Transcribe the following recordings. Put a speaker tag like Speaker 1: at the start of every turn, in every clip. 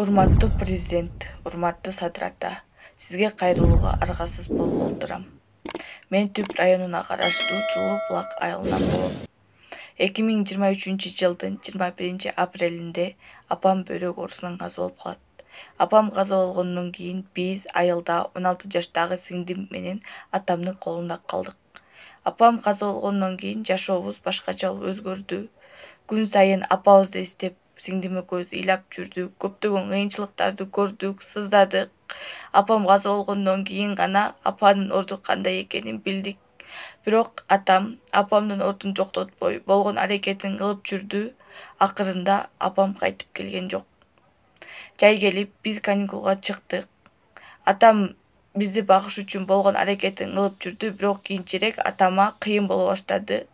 Speaker 1: Урматтуу президент, урматтуу Садыр ата, сизге кайрылууга аргасыз болуп отурам. Мен Түп районуна караштуу Жулуу Булак айылынан болом. 2023-жылдын 21-апрелинде апам бөйрөк оорусунан каза болуп калат. Апам каза болгондон кийин биз айылда 16 жаштагы сиңдим менен атамдын колунда калдык. Апам каза болгондон кийин жашообуз башкача болуп өзгөрдү. Күн сайын апабызды издеп сиңдим экөөбүз ыйлап жүрдүк, көптөгөн кыйынчылыктарды көрдүк, сыздадык. Апам каза болгондон кийин гана апанын орду кандай экенин билдик. Бирок атам апамдын ордун жоктотпой болгон аракетин кылып жүрдү. Акырында апам кайтып келген жок. Жай келип биз каникулга чыктык. Атам бизди багыш үчүн болгон аракетин кылып жүрдү, бирок кийинчерээк атама кыйын боло баштады.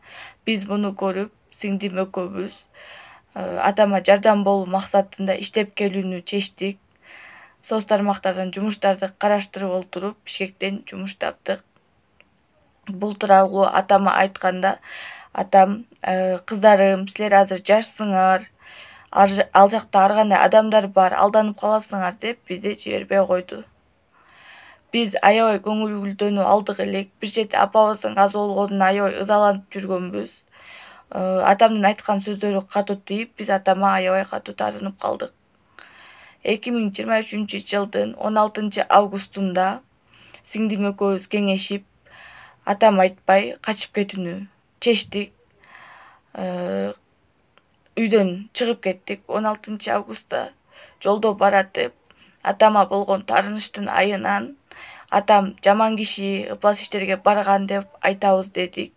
Speaker 1: Биз муну көрүп, сиңдим экөөбүз атама жардам болуу максатында иштеп келүүнү чечтик. Соц тармактардан жумуштарды караштырып олтуруп, Бишкектен жумуш таптык. Бул тууралуу атама айтканда, атам кыздарым, силер азыр жашсыңар, ал жакта ар кандай адамдар бар, алданып каласыңар деп бизди жибербей койду. Биз аябай көңүлдөнүп алдык элек, бир чети апабыздын каза болгонуна аябай ызаланып жүргөнбүз. Атамдын айткан сөздөрү катуу тийип, биз атама аябай катуу таарынып калдык. 2023-жылдын 16-августунда сиңдим экөөбүз кеңешип, атам айтпай качып кетүүнү чечтик. Үйдөн чыгып кеттик 16-августта. Жолдо баратып, атама болгон таарынычтын айынан атам жаман киши, ыплас иштерге барган деп айтабыз дедик.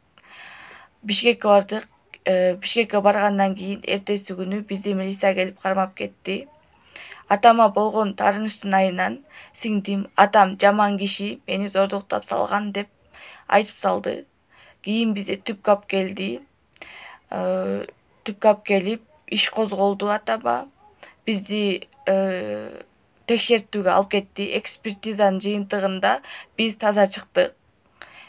Speaker 1: Бишкекке бардык. Бишкекке баргандан кийин эртеси күнү бизди милиция келип кармап кетти. Атама болгон таарынычтын айынан сиңдим атам жаман киши, мени зордуктап салган деп айтып салды. Кийин бизди түпкап келди. Түпкап келип иш козголду атама. Бизди текшертүүгө алып кетти. Экспертизанын жыйынтыгында биз таза чыктык.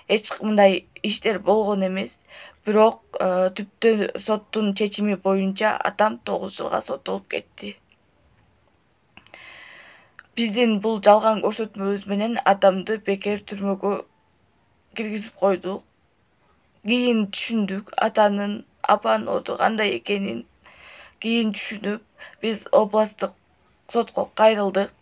Speaker 1: Эч мындай иштер болгон эмес. Бирок түптөн соттун чечими боюнча атам 9 жылга соттолуп кетти. Биздин бул жалган көрсөтмөбүз менен атамды бекер түрмөгө киргизип койдук. Кийин түшүндүк апанын орду кандай экенин. Кийин түшүнүп, биз областтык сотко кайрылдык.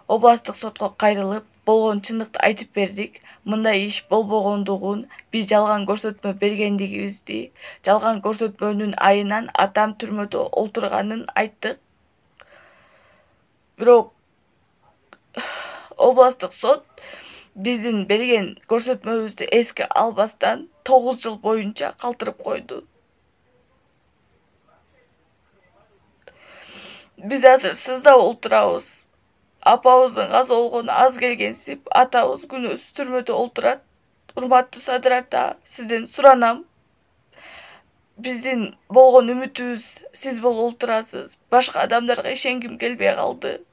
Speaker 1: Областтык сотко кайрылып, болгон чындыкты айтып бердик. Мындай иш болбогондугун, биз жалган көрсөтмө бергендигибизди, жалган көрсөтмөнүн айынан атам түрмөдө олтурганын айттык. Бирок областтык сот биздин берген көрсөтмөбүздү эске албастан 9 жыл боюнча калтырып койду. Биз азыр сыздап олтурабыз. Апабыздын каза болгону аз келгенсип, атабыз күнөөсүз түрмөдө олтурат. Урматтуу Садыр ата, сизден суранам. Биздин болгон үмүтүбүз сиз болуп олтурасыз. Башка адамдарга ишенгим келбей калды.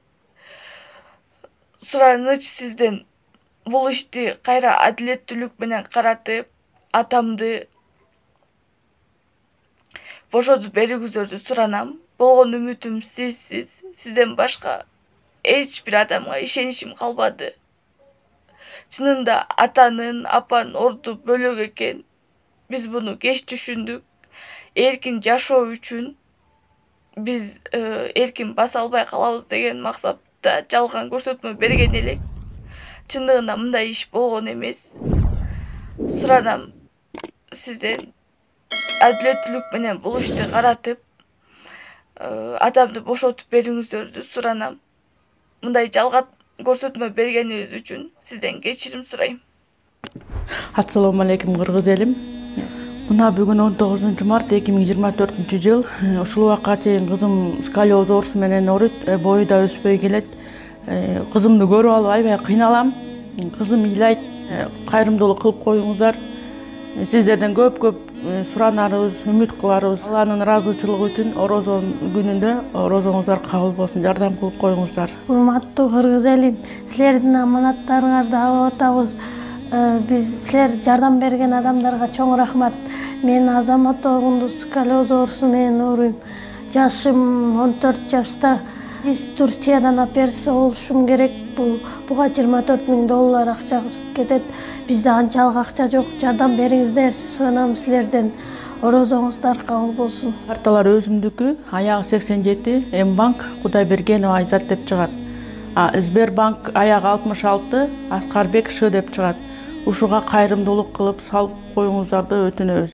Speaker 1: Сураныч сизден бул ишти кайра адилеттүүлүк менен каратып, атамды бошотуп берүүңүздөрдү суранам. Болгон үмүтүм сизсиз. Сизден башка эч бир адамга ишеничим калбады. Чынында апанын орду бөлөк экен. Биз буну кеч түшүндүк. Эркин жашоо үчүн биз эркин баса албай калабыз деген максатта жалган көрсөтмө берген элек. Чындыгында мындай иш болгон эмес. Суранам сизден адилеттүүлүк менен бул ишти каратып, атамды бошотуп берүүңүздөрдү суранам. Мындай жалган көрсөтмө бергенибиз үчүн сизден кечирим сурайм.
Speaker 2: Ассаламу алейкум кыргыз элим. Мына бүгүн 19 март 2024-жыл. Ушул убакка чейин кызым сколиоз оорусу менен ооруйт, бою да өспөй келет. Кызымды көрүп алып аябай кыйналам. Кызым ыйлайт, кайрымдуулук кылып коюңуздар. Сиздерден көп суранарыбыз, үмүт кыларыбыз. Алланын ыраазычылыгы үчүн орозон күнүндө орозоңуздар кабыл болсун, жардам кылып коюңуздар.
Speaker 3: Урматтуу кыргыз элим, силердин аманаттарыңарды алып атабыз. Биз силер жардам берген адамдарга чоң рахмат. Мен Азамат оогунду сколиоз оорусу менен ооруйм. Жашым 14 жашта. Биз Турциядан операция болушум керек. Буга $24.000 акча кетет. Бизде анчалык акча жок. Жардам бериңиздер. Суунам силерден. Орозоңуздар кабыл болсун.
Speaker 2: Карталар өзүмдүкү, аягы 87, М-банк Кудайбергенова Айзат деп чыгат. Сбербанк аягы 66, Аскарбек Ш деп чыгат. Ушуга кайрымдуулук кылып салып коюңуздарды өтүнөбүз.